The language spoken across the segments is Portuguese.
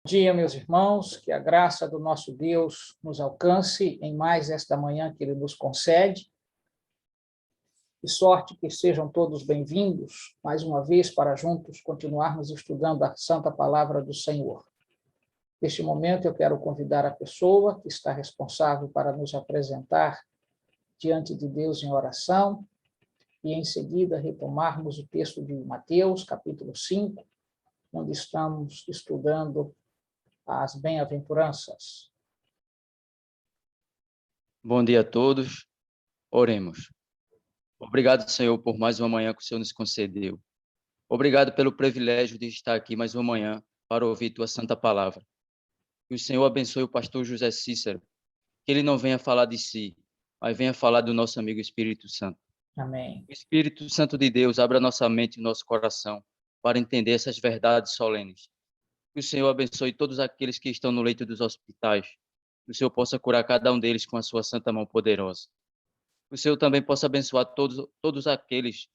Bom dia, meus irmãos, que a graça do nosso Deus nos alcance em mais esta manhã que Ele nos concede. Que sorte que sejam todos bem-vindos, mais uma vez, para juntos continuarmos estudando a Santa Palavra do Senhor. Neste momento, eu quero convidar a pessoa que está responsável para nos apresentar diante de Deus em oração e, em seguida, retomarmos o texto de Mateus, capítulo 5, onde estamos estudando as bem-aventuranças. Bom dia a todos. Oremos. Obrigado, Senhor, por mais uma manhã que o Senhor nos concedeu. Obrigado pelo privilégio de estar aqui mais uma manhã para ouvir Tua Santa Palavra. Que o Senhor abençoe o pastor José Cícero, que ele não venha falar de si, mas venha falar do nosso amigo Espírito Santo. Amém. O Espírito Santo de Deus abra nossa mente e nosso coração para entender essas verdades solenes. Que o Senhor abençoe todos aqueles que estão no leito dos hospitais. Que o Senhor possa curar cada um deles com a sua santa mão poderosa. Que o Senhor também possa abençoar todos aqueles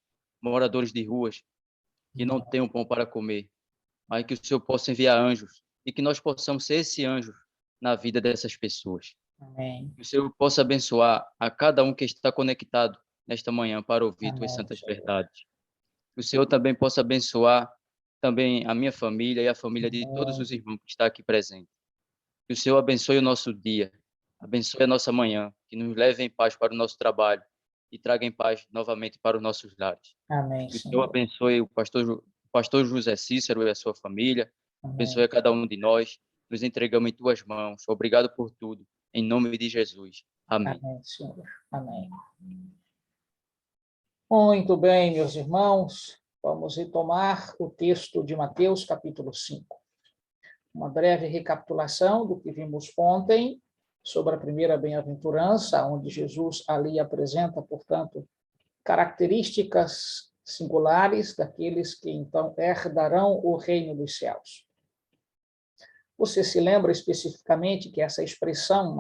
moradores de ruas que não têm um pão para comer, mas que o Senhor possa enviar anjos e que nós possamos ser esse anjo na vida dessas pessoas. Amém. Que o Senhor possa abençoar a cada um que está conectado nesta manhã para ouvir Tuas santas verdades. Que o Senhor também possa abençoar também a minha família e a família de todos os irmãos que estão aqui presentes. Que o Senhor abençoe o nosso dia, abençoe a nossa manhã, que nos leve em paz para o nosso trabalho e traga em paz novamente para os nossos lares. Amém, Que o Senhor Senhor. abençoe o pastor José Cícero e a sua família, abençoe Amém. a cada um de nós, nos entregamos em Tuas mãos. Obrigado por tudo, em nome de Jesus. Amém. Amém, Senhor. Amém. Muito bem, meus irmãos, vamos retomar o texto de Mateus, capítulo 5. Uma breve recapitulação do que vimos ontem sobre a primeira bem-aventurança, onde Jesus ali apresenta, portanto, características singulares daqueles que então herdarão o reino dos céus. Você se lembra especificamente que essa expressão,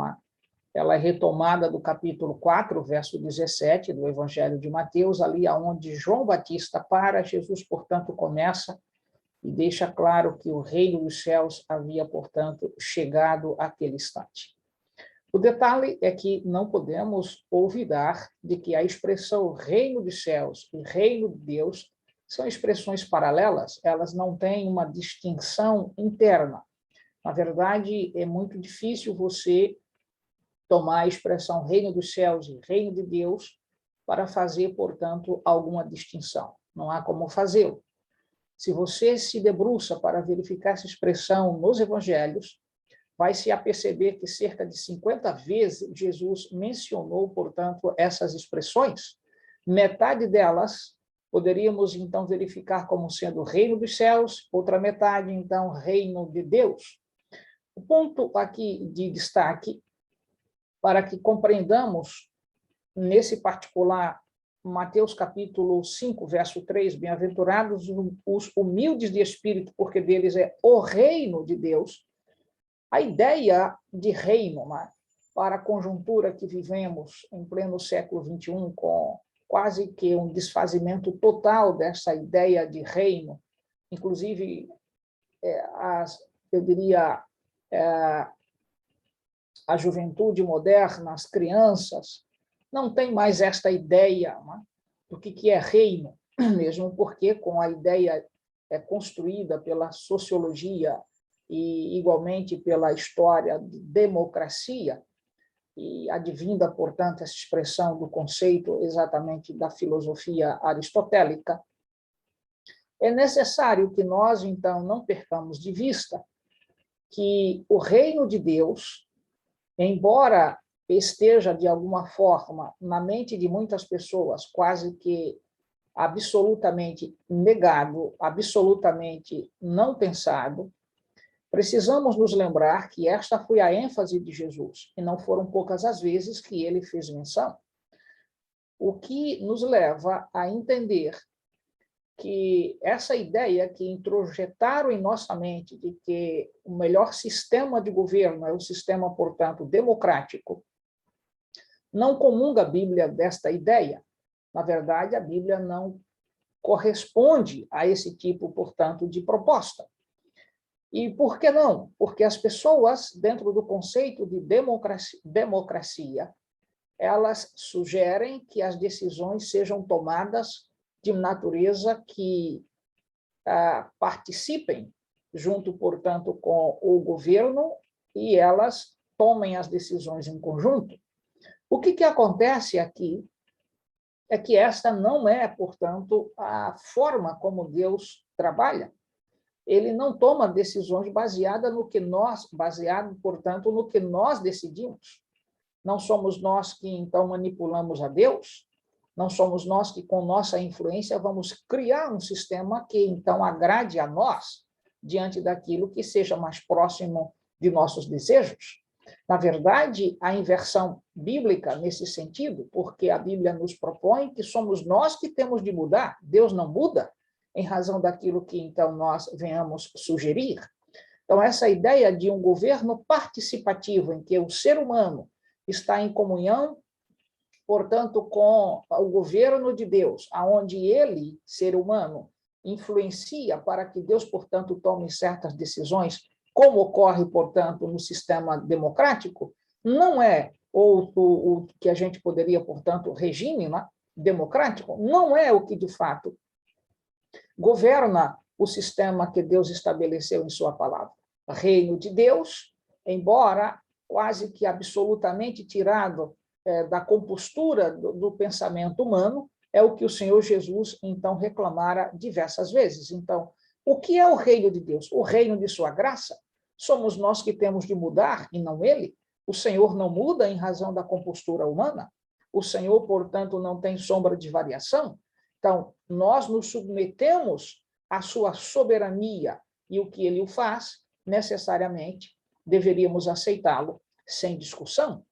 ela é retomada do capítulo 4, verso 17 do Evangelho de Mateus, ali onde João Batista para, Jesus, portanto, começa e deixa claro que o reino dos céus havia, portanto, chegado àquele instante. O detalhe é que não podemos olvidar de que a expressão reino dos céus e reino de Deus são expressões paralelas, elas não têm uma distinção interna. Na verdade, é muito difícil você tomar a expressão reino dos céus e reino de Deus para fazer, portanto, alguma distinção. Não há como fazê-lo. Se você se debruça para verificar essa expressão nos evangelhos, vai se aperceber que cerca de 50 vezes Jesus mencionou, portanto, essas expressões. Metade delas poderíamos, então, verificar como sendo reino dos céus, outra metade, então, reino de Deus. O ponto aqui de destaque, para que compreendamos, nesse particular, Mateus capítulo 5, verso 3, bem-aventurados os humildes de espírito, porque deles é o reino de Deus. A ideia de reino, para a conjuntura que vivemos em pleno século XXI, com quase que um desfazimento total dessa ideia de reino, inclusive, eu diria, a juventude moderna, as crianças, não tem mais esta ideia do que é reino, mesmo porque, com a ideia construída pela sociologia e, igualmente, pela história de democracia, e advinda, portanto, essa expressão do conceito exatamente da filosofia aristotélica, é necessário que nós, então, não percamos de vista que o reino de Deus, embora esteja, de alguma forma, na mente de muitas pessoas, quase que absolutamente negado, absolutamente não pensado, precisamos nos lembrar que esta foi a ênfase de Jesus, e não foram poucas as vezes que ele fez menção. O que nos leva a entender que essa ideia que introjetaram em nossa mente de que o melhor sistema de governo é o sistema, portanto, democrático, não comunga a Bíblia desta ideia. Na verdade, a Bíblia não corresponde a esse tipo, portanto, de proposta. E por que não? Porque as pessoas, dentro do conceito de democracia, elas sugerem que as decisões sejam tomadas de natureza que participem junto, portanto, com o governo e elas tomem as decisões em conjunto. O que acontece aqui é que esta não é, portanto, a forma como Deus trabalha. Ele não toma decisões baseado, portanto, no que nós decidimos. Não somos nós que, então, manipulamos a Deus, não somos nós que, com nossa influência, vamos criar um sistema que, então, agrade a nós, diante daquilo que seja mais próximo de nossos desejos. Na verdade, a inversão bíblica nesse sentido, porque a Bíblia nos propõe que somos nós que temos de mudar, Deus não muda em razão daquilo que, então, nós venhamos sugerir. Então, essa ideia de um governo participativo, em que o ser humano está em comunhão, portanto, com o governo de Deus, aonde ele, ser humano, influencia para que Deus, portanto, tome certas decisões, como ocorre, portanto, no sistema democrático, não é o que a gente poderia, portanto, regime, né, democrático, não é o que, de fato, governa o sistema que Deus estabeleceu em sua palavra. O reino de Deus, embora quase que absolutamente tirado da compostura do pensamento humano, é o que o Senhor Jesus, então, reclamara diversas vezes. Então, o que é o reino de Deus? O reino de sua graça? Somos nós que temos de mudar e não ele? O Senhor não muda em razão da compostura humana? O Senhor, portanto, não tem sombra de variação? Então, nós nos submetemos à sua soberania e o que ele faz, necessariamente, deveríamos aceitá-lo sem discussão.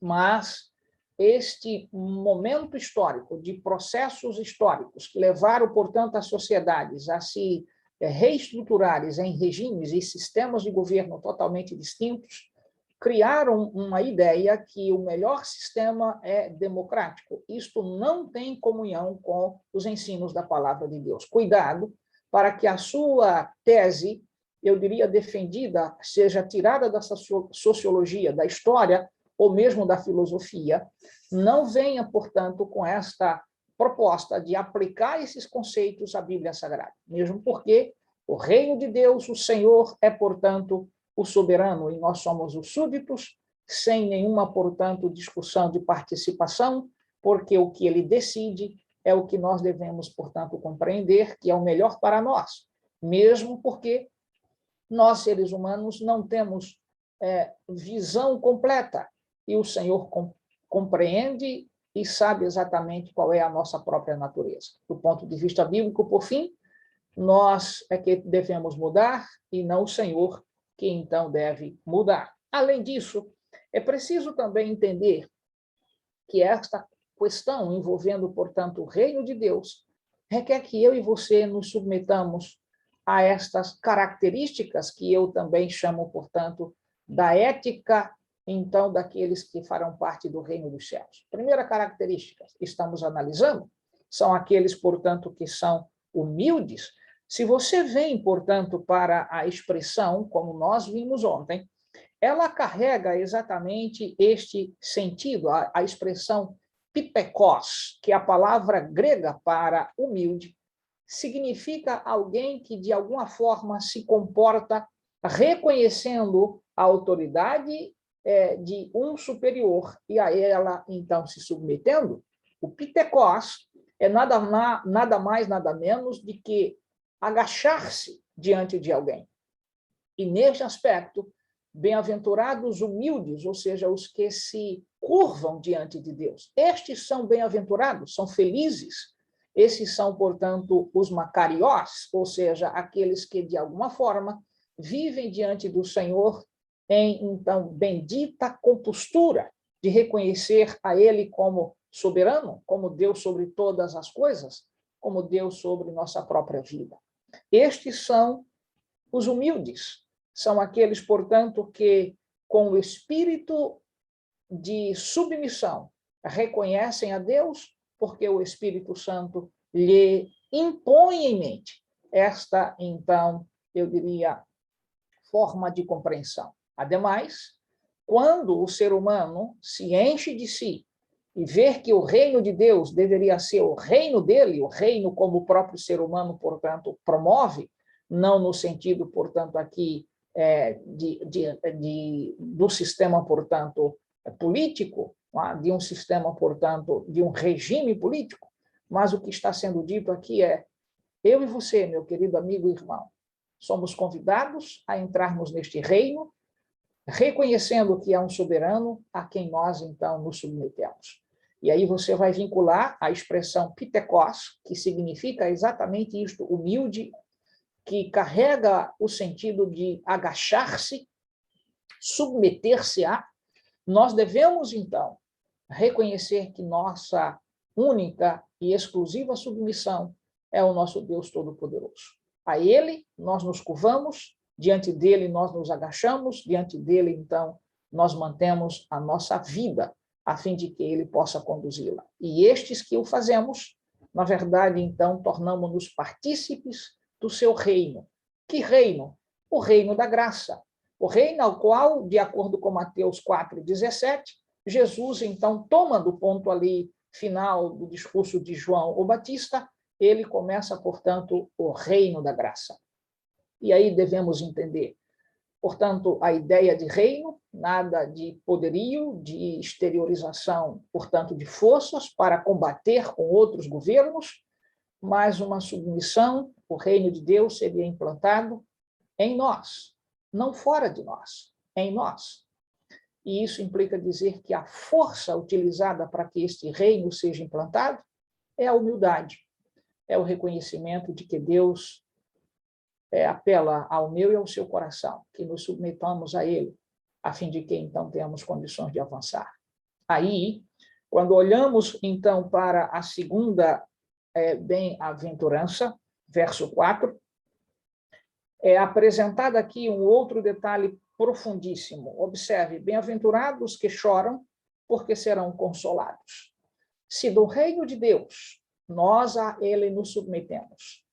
Mas este momento histórico, de processos históricos que levaram, portanto, as sociedades a se reestruturarem em regimes e sistemas de governo totalmente distintos, criaram uma ideia que o melhor sistema é democrático. Isto não tem comunhão com os ensinos da palavra de Deus. Cuidado para que a sua tese, eu diria defendida, seja tirada dessa sociologia, da história, ou mesmo da filosofia, não venha, portanto, com esta proposta de aplicar esses conceitos à Bíblia Sagrada, mesmo porque o reino de Deus, o Senhor, é, portanto, o soberano, e nós somos os súditos, sem nenhuma, portanto, discussão de participação, porque o que ele decide é o que nós devemos, portanto, compreender, que é o melhor para nós, mesmo porque nós, seres humanos, não temos visão completa, e o Senhor compreende e sabe exatamente qual é a nossa própria natureza. Do ponto de vista bíblico, por fim, nós é que devemos mudar e não o Senhor que então deve mudar. Além disso, é preciso também entender que esta questão envolvendo, portanto, o reino de Deus requer que eu e você nos submetamos a estas características que eu também chamo, portanto, da ética, então, daqueles que farão parte do reino dos céus. Primeira característica que estamos analisando são aqueles, portanto, que são humildes. Se você vem, portanto, para a expressão, como nós vimos ontem, ela carrega exatamente este sentido, a expressão pipekos, que é a palavra grega para humilde, significa alguém que, de alguma forma, se comporta reconhecendo a autoridade de um superior e a ela, então, se submetendo. O pipekos é nada mais, nada menos de que agachar-se diante de alguém. E, neste aspecto, bem-aventurados humildes, ou seja, os que se curvam diante de Deus. Estes são bem-aventurados, são felizes. Esses são, portanto, os macariós, ou seja, aqueles que, de alguma forma, vivem diante do Senhor em, então, bendita compostura de reconhecer a Ele como soberano, como Deus sobre todas as coisas, como Deus sobre nossa própria vida. Estes são os humildes, são aqueles, portanto, que, com o espírito de submissão, reconhecem a Deus, porque o Espírito Santo lhe impõe em mente esta, então, eu diria, forma de compreensão. Ademais, quando o ser humano se enche de si e ver que o reino de Deus deveria ser o reino dele, o reino como o próprio ser humano, portanto, promove, não no sentido, portanto, aqui do sistema, portanto, político, de um sistema, portanto, de um regime político, mas o que está sendo dito aqui é: eu e você, meu querido amigo e irmão, somos convidados a entrarmos neste reino, reconhecendo que há um soberano a quem nós, então, nos submetemos. E aí você vai vincular a expressão pitekos, que significa exatamente isto, humilde, que carrega o sentido de agachar-se, submeter-se a. Nós devemos, então, reconhecer que nossa única e exclusiva submissão é o nosso Deus Todo-Poderoso. A Ele nós nos curvamos, diante dele nós nos agachamos, diante dele, então, nós mantemos a nossa vida, a fim de que ele possa conduzi-la. E estes que o fazemos, na verdade, então, tornamos-nos partícipes do seu reino. Que reino? O reino da graça. O reino ao qual, de acordo com Mateus 4,17, Jesus, então, toma do ponto ali final do discurso de João o Batista, ele começa, portanto, o reino da graça. E aí devemos entender, portanto, a ideia de reino, nada de poderio, de exteriorização, portanto, de forças para combater com outros governos, mas uma submissão, o reino de Deus seria implantado em nós, não fora de nós, em nós. E isso implica dizer que a força utilizada para que este reino seja implantado é a humildade, é o reconhecimento de que Deus apela ao meu e ao seu coração, que nos submetamos a Ele, a fim de que, então, tenhamos condições de avançar. Aí, quando olhamos, então, para a segunda bem-aventurança, verso 4, é apresentado aqui um outro detalhe profundíssimo. Observe, bem-aventurados que choram, porque serão consolados. Se do reino de Deus nós a ele nos submetemos,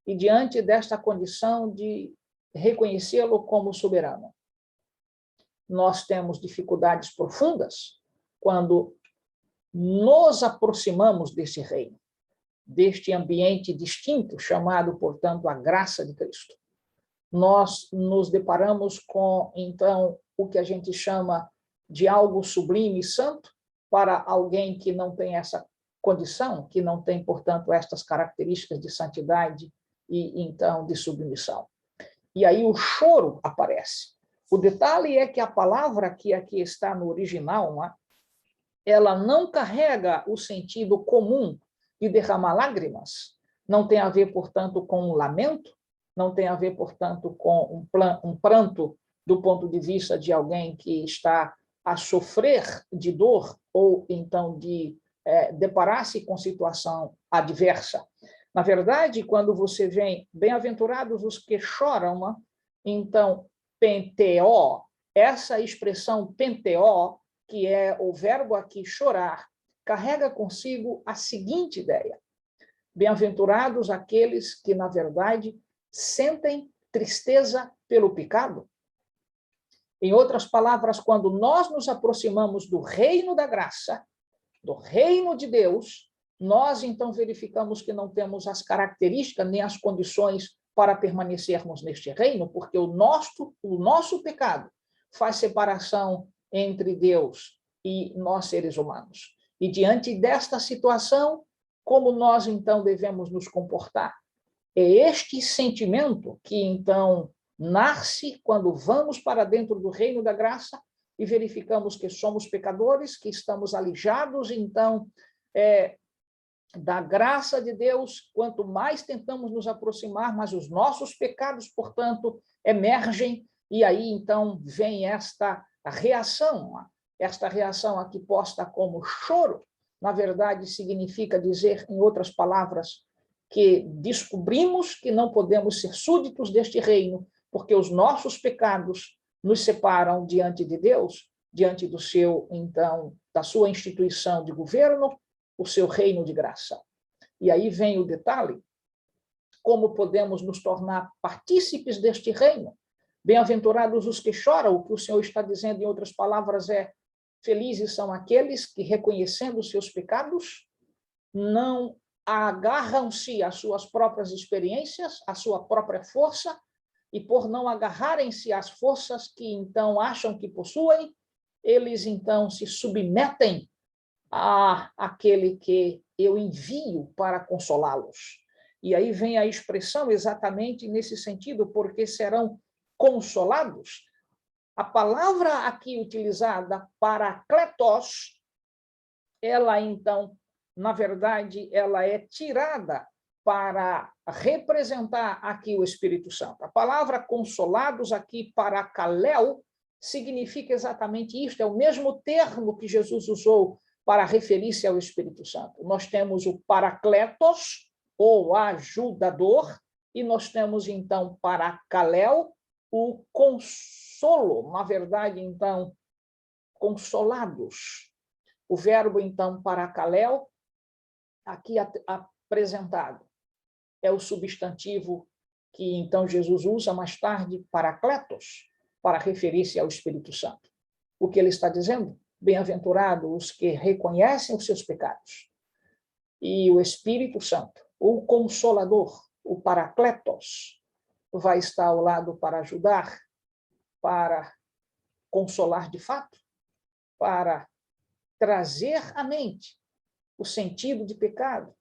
e diante desta condição de reconhecê-lo como soberano, nós temos dificuldades profundas quando nos aproximamos desse reino, deste ambiente distinto, chamado, portanto, a graça de Cristo. Nós nos deparamos com, então, o que a gente chama de algo sublime e santo para alguém que não tem essa condição, que não tem, portanto, estas características de santidade e, então, de submissão. E aí o choro aparece. O detalhe é que a palavra que aqui está no original, ela não carrega o sentido comum de derramar lágrimas, não tem a ver, portanto, com um lamento, não tem a ver, portanto, com um pranto do ponto de vista de alguém que está a sofrer de dor ou, então, de deparar-se com situação adversa. Na verdade, quando você vem, bem-aventurados os que choram, então, penteó, essa expressão penteó, que é o verbo aqui chorar, carrega consigo a seguinte ideia: bem-aventurados aqueles que, na verdade, sentem tristeza pelo pecado. Em outras palavras, quando nós nos aproximamos do reino da graça, do reino de Deus, nós então verificamos que não temos as características nem as condições para permanecermos neste reino, porque o nosso pecado faz separação entre Deus e nós, seres humanos. E diante desta situação, como nós então devemos nos comportar? É este sentimento que então nasce quando vamos para dentro do reino da graça e verificamos que somos pecadores, que estamos alijados, então, da graça de Deus. Quanto mais tentamos nos aproximar, mas os nossos pecados, portanto, emergem, e aí, então, vem esta reação aqui posta como choro, na verdade, significa dizer, em outras palavras, que descobrimos que não podemos ser súditos deste reino, porque os nossos pecados nos separam diante de Deus, diante do seu, então, da sua instituição de governo, o seu reino de graça. E aí vem o detalhe: como podemos nos tornar partícipes deste reino? Bem-aventurados os que choram, o que o Senhor está dizendo, em outras palavras, é: felizes são aqueles que, reconhecendo os seus pecados, não agarram-se às suas próprias experiências, à sua própria força, e por não agarrarem-se às forças que então acham que possuem, eles então se submetem àquele que eu envio para consolá-los. E aí vem a expressão exatamente nesse sentido, porque serão consolados. A palavra aqui utilizada, parakletos, ela então, na verdade, ela é tirada para representar aqui o Espírito Santo. A palavra consolados aqui, parakaleo, significa exatamente isto, é o mesmo termo que Jesus usou para referir-se ao Espírito Santo. Nós temos o parakletos, ou ajudador, e nós temos, então, parakaleo, o consolo, na verdade, então, consolados. O verbo, então, parakaleo, aqui apresentado, é o substantivo que, então, Jesus usa mais tarde, parakletos, para referir-se ao Espírito Santo. O que ele está dizendo? Bem-aventurados os que reconhecem os seus pecados. E o Espírito Santo, o Consolador, o Parakletos, vai estar ao lado para ajudar, para consolar de fato, para trazer à mente o sentido de pecado,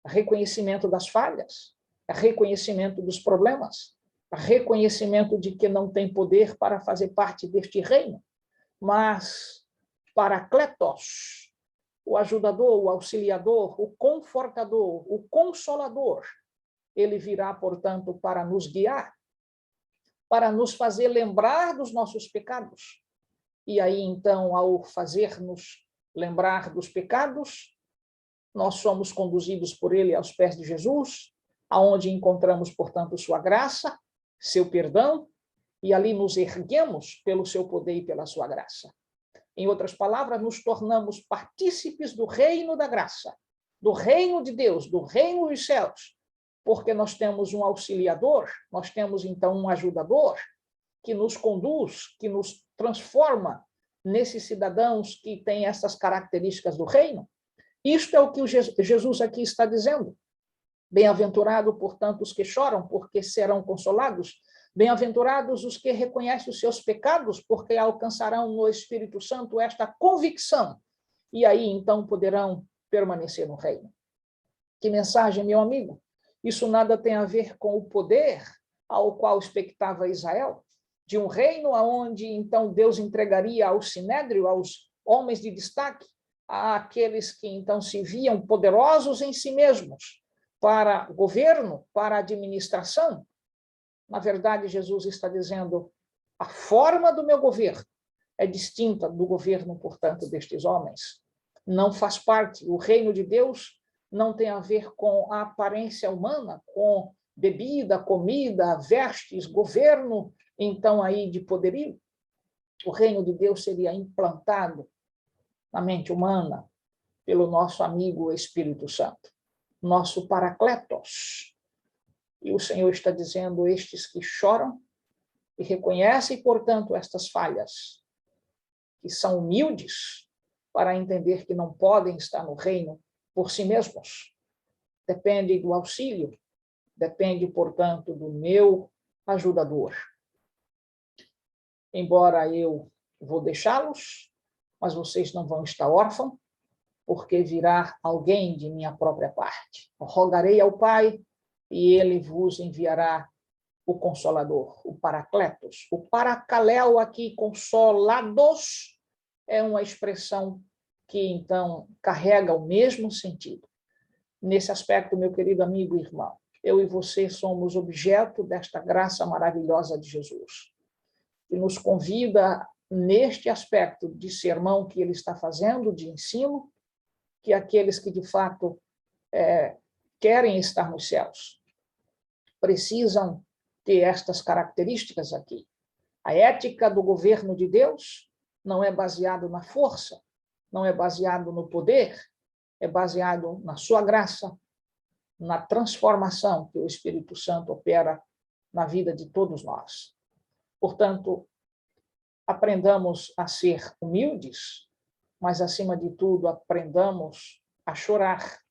reconhecimento das falhas, reconhecimento dos problemas, reconhecimento de que não tem poder para fazer parte deste reino, mas Parakletos, o ajudador, o auxiliador, o confortador, o consolador, ele virá, portanto, para nos guiar, para nos fazer lembrar dos nossos pecados. E aí, então, ao fazer-nos lembrar dos pecados, nós somos conduzidos por ele aos pés de Jesus, aonde encontramos, portanto, sua graça, seu perdão, e ali nos erguemos pelo seu poder e pela sua graça. Em outras palavras, nos tornamos partícipes do reino da graça, do reino de Deus, do reino dos céus, porque nós temos um auxiliador, nós temos, então, um ajudador que nos conduz, que nos transforma nesses cidadãos que têm essas características do reino. Isto é o que Jesus aqui está dizendo. Bem-aventurado, portanto, os que choram, porque serão consolados. Bem-aventurados os que reconhecem os seus pecados, porque alcançarão no Espírito Santo esta convicção. E aí, então, poderão permanecer no reino. Que mensagem, meu amigo? Isso nada tem a ver com o poder ao qual expectava Israel, de um reino onde, então, Deus entregaria ao sinédrio, aos homens de destaque, àqueles que, então, se viam poderosos em si mesmos, para governo, para administração. Na verdade, Jesus está dizendo, a forma do meu governo é distinta do governo, portanto, destes homens. Não faz parte, o reino de Deus não tem a ver com a aparência humana, com bebida, comida, vestes, governo, então, aí de poderio. O reino de Deus seria implantado na mente humana pelo nosso amigo Espírito Santo, nosso Parakletos. E o Senhor está dizendo, estes que choram e reconhecem, portanto, estas falhas, que são humildes para entender que não podem estar no reino por si mesmos, dependem do auxílio, depende, portanto, do meu ajudador. Embora eu vou deixá-los, mas vocês não vão estar órfãos, porque virá alguém de minha própria parte. Rogarei ao Pai, e ele vos enviará o Consolador, o Parakletos. O Parakaleo aqui, consolados, é uma expressão que, então, carrega o mesmo sentido. Nesse aspecto, meu querido amigo e irmão, eu e você somos objeto desta graça maravilhosa de Jesus, que nos convida, neste aspecto de sermão que ele está fazendo, de ensino, que aqueles que, de fato, querem estar nos céus, precisam ter estas características aqui. A ética do governo de Deus não é baseado na força, não é baseado no poder, é baseado na sua graça, na transformação que o Espírito Santo opera na vida de todos nós. Portanto, aprendamos a ser humildes, mas, acima de tudo, aprendamos a chorar,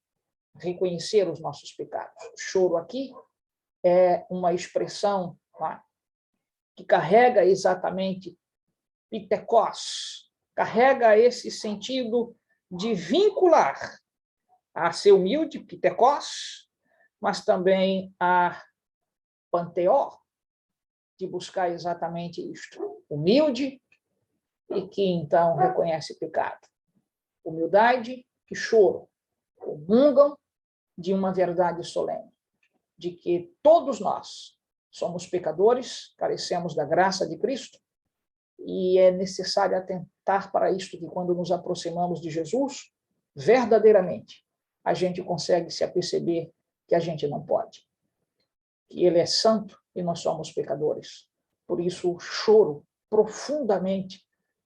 reconhecer os nossos pecados. O choro aqui é uma expressão, tá, que carrega exatamente pitekos, carrega esse sentido de vincular a ser humilde, pitekos, mas também a panteó, de buscar exatamente isto. Humilde e que, então, reconhece pecado. Humildade e choro comungam de uma verdade solene, de que todos nós somos pecadores, carecemos da graça de Cristo, e é necessário atentar para isto, que quando nos aproximamos de Jesus, verdadeiramente, a gente consegue se aperceber que a gente não pode, que Ele é santo e nós somos pecadores. Por isso, o choro profundamente,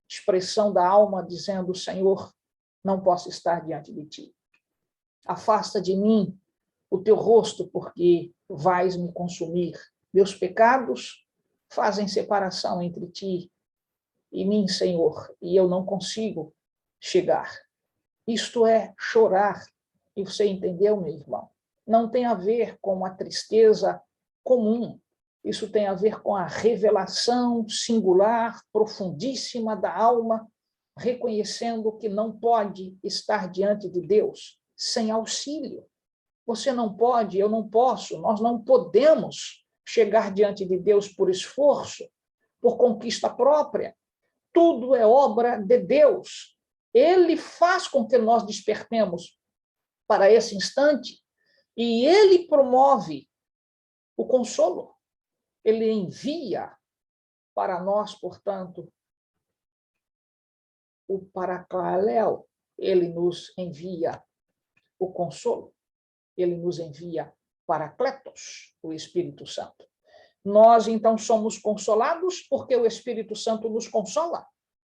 expressão da alma dizendo: Senhor, não posso estar diante de Ti. Afasta de mim o Teu rosto, porque vais me consumir. Meus pecados fazem separação entre Ti e mim, Senhor, e eu não consigo chegar. Isto é chorar, e você entendeu, meu irmão? Não tem a ver com a tristeza comum. Isso tem a ver com a revelação singular, profundíssima da alma, reconhecendo que não pode estar diante de Deus sem auxílio. Você não pode, eu não posso, nós não podemos chegar diante de Deus por esforço, por conquista própria. Tudo é obra de Deus. Ele faz com que nós despertemos para esse instante e Ele promove o consolo. Ele envia para nós, portanto, o Paracléu. Ele nos envia o consolo. Ele nos envia Paracletos, o Espírito Santo. Nós, então, somos consolados porque o Espírito Santo nos consola.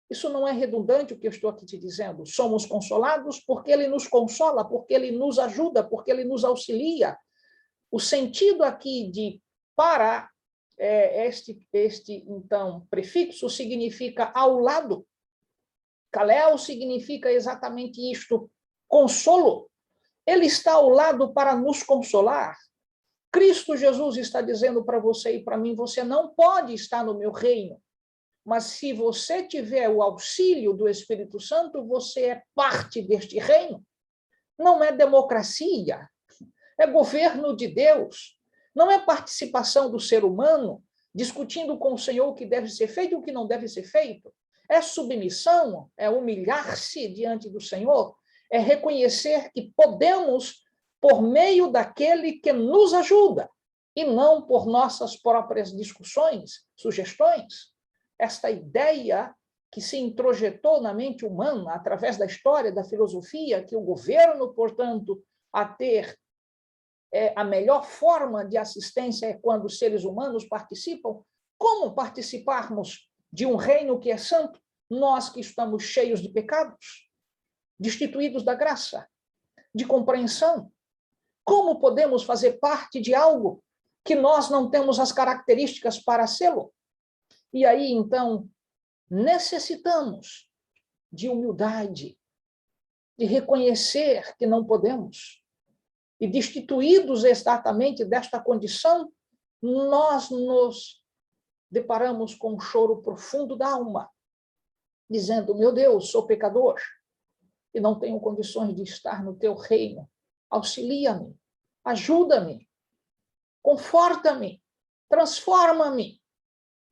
Isso não é redundante o que eu estou aqui te dizendo. Somos consolados porque Ele nos consola, porque Ele nos ajuda, porque Ele nos auxilia. O sentido aqui de para, então, prefixo significa ao lado. Kalel significa exatamente isto, consolo. Ele está ao lado para nos consolar. Cristo Jesus está dizendo para você e para mim: você não pode estar no meu reino, mas se você tiver o auxílio do Espírito Santo, você é parte deste reino. Não é democracia, é governo de Deus. Não é participação do ser humano discutindo com o Senhor o que deve ser feito e o que não deve ser feito. É submissão, é humilhar-se diante do Senhor, é reconhecer que podemos por meio daquele que nos ajuda, e não por nossas próprias discussões, sugestões. Esta ideia que se introjetou na mente humana através da história, da filosofia, que o governo, portanto, a ter a melhor forma de assistência é quando os seres humanos participam. Como participarmos de um reino que é santo, nós que estamos cheios de pecados, destituídos da graça, de compreensão? Como podemos fazer parte de algo que nós não temos as características para sê-lo? E aí, então, necessitamos de humildade, de reconhecer que não podemos. E destituídos exatamente desta condição, nós nos deparamos com um choro profundo da alma, dizendo: meu Deus, sou pecador e não tenho condições de estar no teu reino. Auxilia-me, ajuda-me, conforta-me, transforma-me.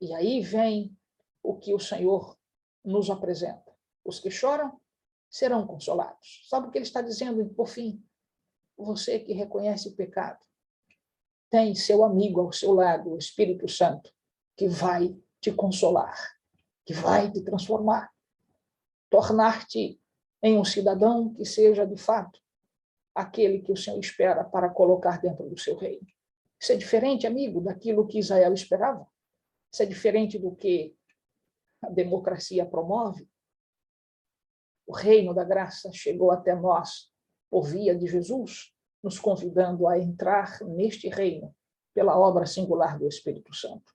E aí vem o que o Senhor nos apresenta. Os que choram serão consolados. Sabe o que ele está dizendo, por fim? Você que reconhece o pecado, tem seu amigo ao seu lado, o Espírito Santo, que vai te consolar, que vai te transformar, tornar-te em um cidadão que seja, de fato, aquele que o Senhor espera para colocar dentro do seu reino. Isso é diferente, amigo, daquilo que Israel esperava. Isso é diferente do que a democracia promove. O reino da graça chegou até nós por via de Jesus, nos convidando a entrar neste reino pela obra singular do Espírito Santo.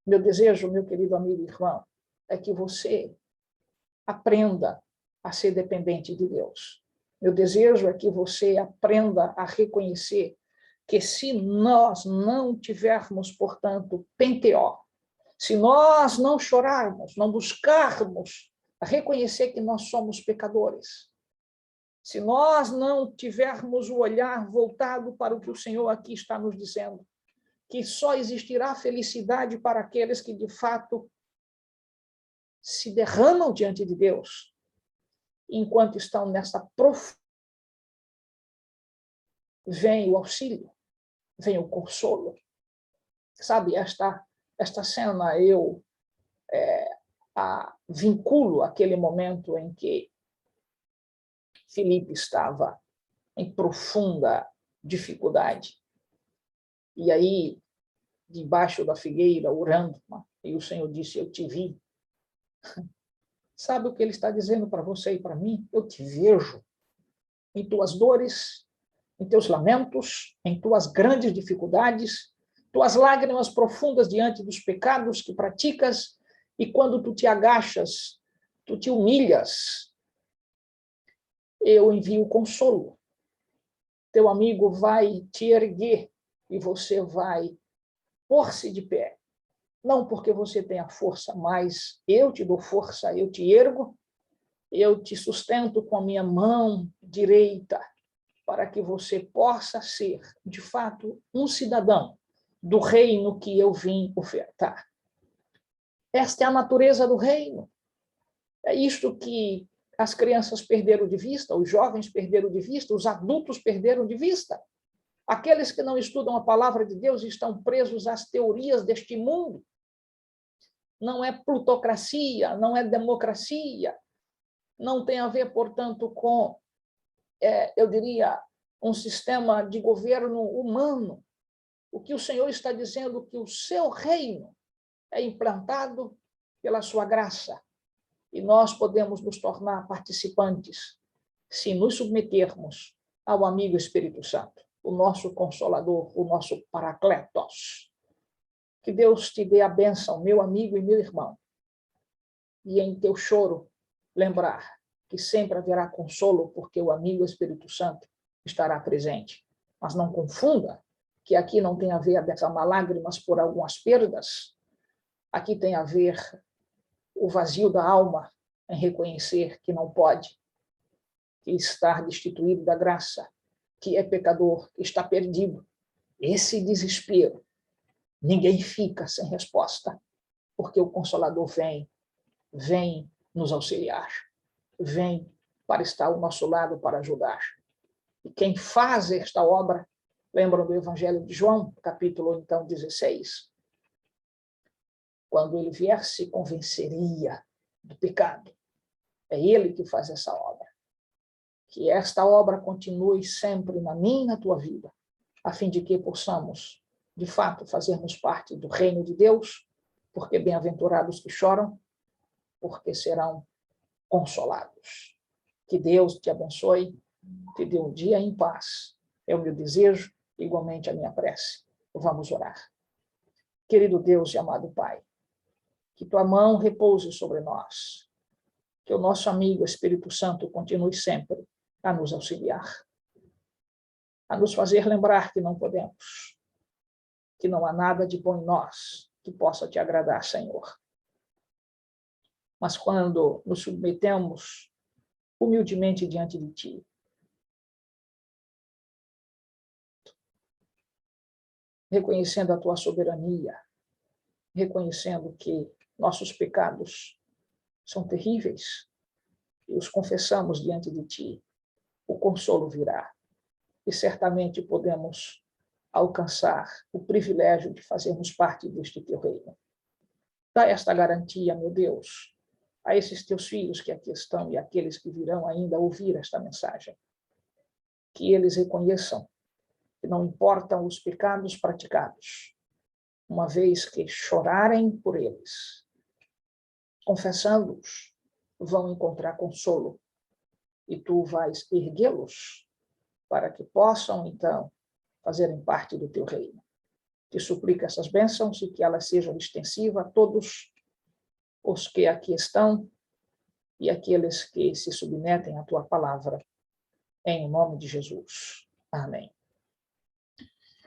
Meu desejo, meu querido amigo e irmão, é que você aprenda a ser dependente de Deus. Meu desejo é que você aprenda a reconhecer que se nós não tivermos, portanto, penteó, se nós não chorarmos, não buscarmos reconhecer que nós somos pecadores, se nós não tivermos o olhar voltado para o que o Senhor aqui está nos dizendo, que só existirá felicidade para aqueles que, de fato, se derramam diante de Deus, enquanto estão nessa profundidade, vem o auxílio, vem o consolo. Sabe, esta cena eu vinculo aquele momento em que Filipe estava em profunda dificuldade. E aí, debaixo da figueira, orando, e o Senhor disse, eu te vi. Sabe o que ele está dizendo para você e para mim? Eu te vejo em tuas dores, em teus lamentos, em tuas grandes dificuldades, tuas lágrimas profundas diante dos pecados que praticas, e quando tu te agachas, tu te humilhas, eu envio consolo. Teu amigo vai te erguer e você vai pôr-se de pé. Não porque você tenha força, mas eu te dou força, eu te ergo, eu te sustento com a minha mão direita, para que você possa ser, de fato, um cidadão do reino que eu vim ofertar. Esta é a natureza do reino. É isto que as crianças perderam de vista, os jovens perderam de vista, os adultos perderam de vista. Aqueles que não estudam a palavra de Deus estão presos às teorias deste mundo. Não é plutocracia, não é democracia, não tem a ver, portanto, com, eu diria, um sistema de governo humano. O que o Senhor está dizendo é que o seu reino é implantado pela sua graça, e nós podemos nos tornar participantes se nos submetermos ao amigo Espírito Santo, o nosso Consolador, o nosso Paracletos. Que Deus te dê a bênção, meu amigo e meu irmão, e em teu choro lembrar que sempre haverá consolo, porque o amigo Espírito Santo estará presente. Mas não confunda que aqui não tem a ver a derramar lágrimas por algumas perdas, aqui tem a ver o vazio da alma em reconhecer que não pode, que está destituído da graça, que é pecador, que está perdido. Esse desespero, ninguém fica sem resposta, porque o Consolador vem nos auxiliar, vem para estar ao nosso lado para ajudar. E quem faz esta obra, lembram do Evangelho de João, capítulo, então, 16, quando ele vier, se convenceria do pecado. É ele que faz essa obra. Que esta obra continue sempre na minha e na tua vida, a fim de que possamos, de fato, fazermos parte do reino de Deus, porque bem-aventurados que choram, porque serão consolados. Que Deus te abençoe, te dê um dia em paz. É o meu desejo, igualmente a minha prece. Vamos orar. Querido Deus e amado Pai, que tua mão repouse sobre nós, que o nosso amigo Espírito Santo continue sempre a nos auxiliar, a nos fazer lembrar que não podemos, que não há nada de bom em nós que possa te agradar, Senhor. Mas quando nos submetemos humildemente diante de ti, reconhecendo a tua soberania, reconhecendo que nossos pecados são terríveis e os confessamos diante de ti, o consolo virá e certamente podemos alcançar o privilégio de fazermos parte deste teu reino. Dá esta garantia, meu Deus, a esses teus filhos que aqui estão e aqueles que virão ainda ouvir esta mensagem, que eles reconheçam que não importam os pecados praticados, uma vez que chorarem por eles, confessando-os, vão encontrar consolo, e tu vais erguê-los para que possam, então, fazerem parte do teu reino. te suplico essas bênçãos e que elas sejam extensivas a todos os que aqui estão e aqueles que se submetem à tua palavra. Em nome de Jesus. Amém.